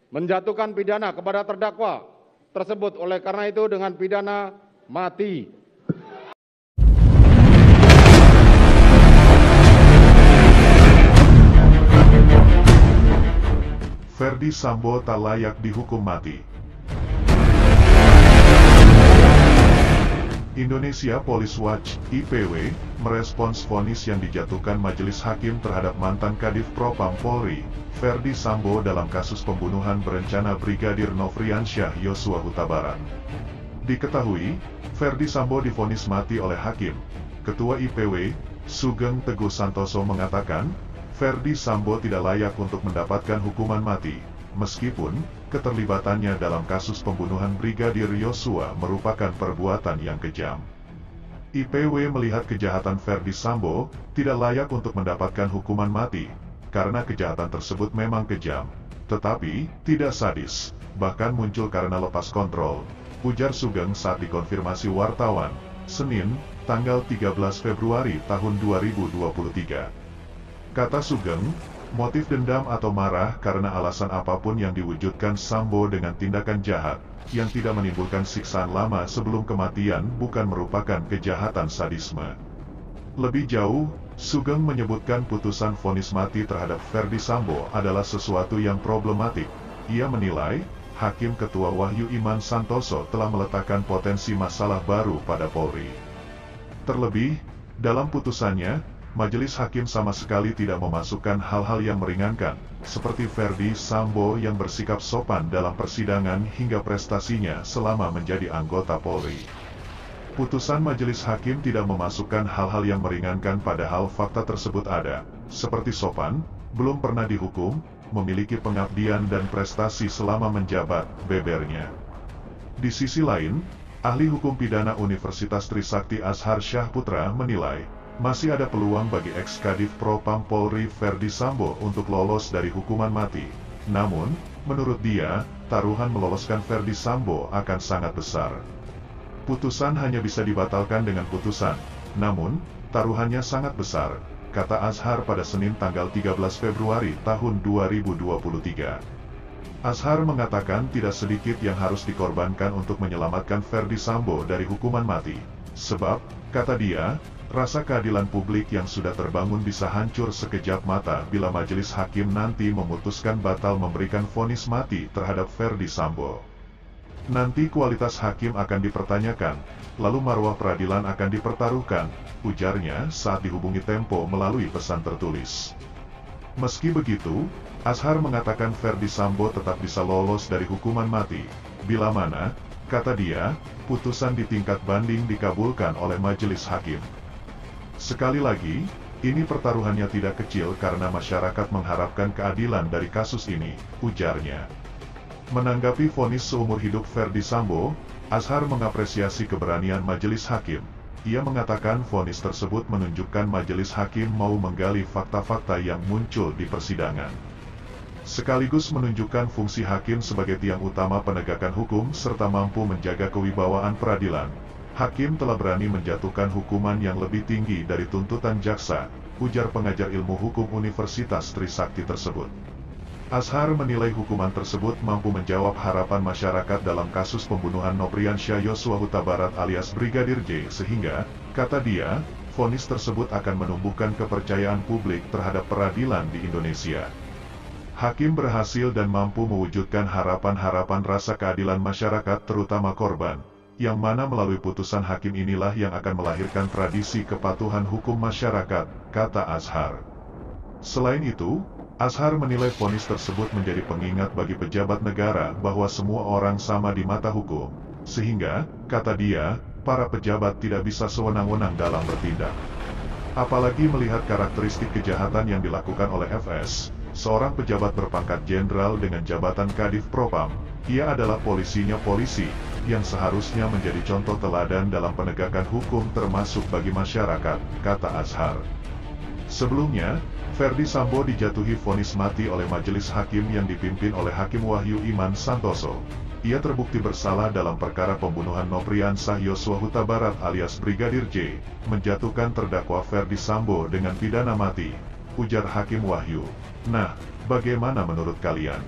menjatuhkan pidana kepada terdakwa tersebut oleh karena itu dengan pidana mati. Ferdi Sambo tak layak dihukum mati. Indonesia Police Watch (IPW) merespons vonis yang dijatuhkan Majelis Hakim terhadap mantan Kadif Propam Polri, Ferdi Sambo dalam kasus pembunuhan berencana Brigadir Nofriansyah Yosua Huta Barat. Diketahui, Ferdi Sambo divonis mati oleh hakim. Ketua IPW, Sugeng Teguh Santoso mengatakan, Ferdi Sambo tidak layak untuk mendapatkan hukuman mati, meskipun keterlibatannya dalam kasus pembunuhan Brigadir Yosua merupakan perbuatan yang kejam. IPW melihat kejahatan Ferdi Sambo tidak layak untuk mendapatkan hukuman mati, karena kejahatan tersebut memang kejam, tetapi tidak sadis, bahkan muncul karena lepas kontrol, ujar Sugeng saat dikonfirmasi wartawan, Senin, tanggal 13 Februari tahun 2023. Kata Sugeng, motif dendam atau marah karena alasan apapun yang diwujudkan Sambo dengan tindakan jahat, yang tidak menimbulkan siksaan lama sebelum kematian bukan merupakan kejahatan sadisme. Lebih jauh, Sugeng menyebutkan putusan vonis mati terhadap Ferdi Sambo adalah sesuatu yang problematik. Ia menilai, Hakim Ketua Wahyu Iman Santoso telah meletakkan potensi masalah baru pada Polri. Terlebih, dalam putusannya, Majelis Hakim sama sekali tidak memasukkan hal-hal yang meringankan, seperti Ferdi Sambo yang bersikap sopan dalam persidangan hingga prestasinya selama menjadi anggota Polri. Putusan Majelis Hakim tidak memasukkan hal-hal yang meringankan padahal fakta tersebut ada, seperti sopan, belum pernah dihukum, memiliki pengabdian dan prestasi selama menjabat, bebernya. Di sisi lain, ahli hukum pidana Universitas Trisakti Azhar Syahputra menilai, masih ada peluang bagi ex-Kadif Propam Polri Ferdi Sambo untuk lolos dari hukuman mati. Namun, menurut dia, taruhan meloloskan Ferdi Sambo akan sangat besar. Putusan hanya bisa dibatalkan dengan putusan, namun, taruhannya sangat besar, kata Azhar pada Senin tanggal 13 Februari tahun 2023. Azhar mengatakan tidak sedikit yang harus dikorbankan untuk menyelamatkan Ferdi Sambo dari hukuman mati. Sebab, kata dia, rasa keadilan publik yang sudah terbangun bisa hancur sekejap mata bila majelis hakim nanti memutuskan batal memberikan vonis mati terhadap Ferdi Sambo. Nanti kualitas hakim akan dipertanyakan, lalu marwah peradilan akan dipertaruhkan, ujarnya saat dihubungi Tempo melalui pesan tertulis. Meski begitu, Azhar mengatakan Ferdi Sambo tetap bisa lolos dari hukuman mati, bila mana, kata dia, putusan di tingkat banding dikabulkan oleh majelis hakim. Sekali lagi, ini pertaruhannya tidak kecil karena masyarakat mengharapkan keadilan dari kasus ini, ujarnya. Menanggapi vonis seumur hidup Ferdi Sambo, Azhar mengapresiasi keberanian majelis hakim. Ia mengatakan vonis tersebut menunjukkan majelis hakim mau menggali fakta-fakta yang muncul di persidangan. Sekaligus menunjukkan fungsi hakim sebagai tiang utama penegakan hukum serta mampu menjaga kewibawaan peradilan. Hakim telah berani menjatuhkan hukuman yang lebih tinggi dari tuntutan jaksa, ujar pengajar ilmu hukum Universitas Trisakti tersebut. Azhar menilai hukuman tersebut mampu menjawab harapan masyarakat dalam kasus pembunuhan Nofriansyah Yosua Huta Barat alias Brigadir J sehingga, kata dia, vonis tersebut akan menumbuhkan kepercayaan publik terhadap peradilan di Indonesia. Hakim berhasil dan mampu mewujudkan harapan-harapan rasa keadilan masyarakat terutama korban, yang mana melalui putusan hakim inilah yang akan melahirkan tradisi kepatuhan hukum masyarakat, kata Azhar. Selain itu, Azhar menilai vonis tersebut menjadi pengingat bagi pejabat negara bahwa semua orang sama di mata hukum, sehingga, kata dia, para pejabat tidak bisa sewenang-wenang dalam bertindak. Apalagi melihat karakteristik kejahatan yang dilakukan oleh FS, seorang pejabat berpangkat jenderal dengan jabatan Kadif Propam, ia adalah polisinya polisi, yang seharusnya menjadi contoh teladan dalam penegakan hukum termasuk bagi masyarakat, kata Azhar. Sebelumnya, Ferdi Sambo dijatuhi vonis mati oleh majelis hakim yang dipimpin oleh Hakim Wahyu Iman Santoso. Ia terbukti bersalah dalam perkara pembunuhan Nofriansyah Yosua Huta Barat alias Brigadir J, menjatuhkan terdakwa Ferdi Sambo dengan pidana mati, ujar Hakim Wahyu. Nah, bagaimana menurut kalian?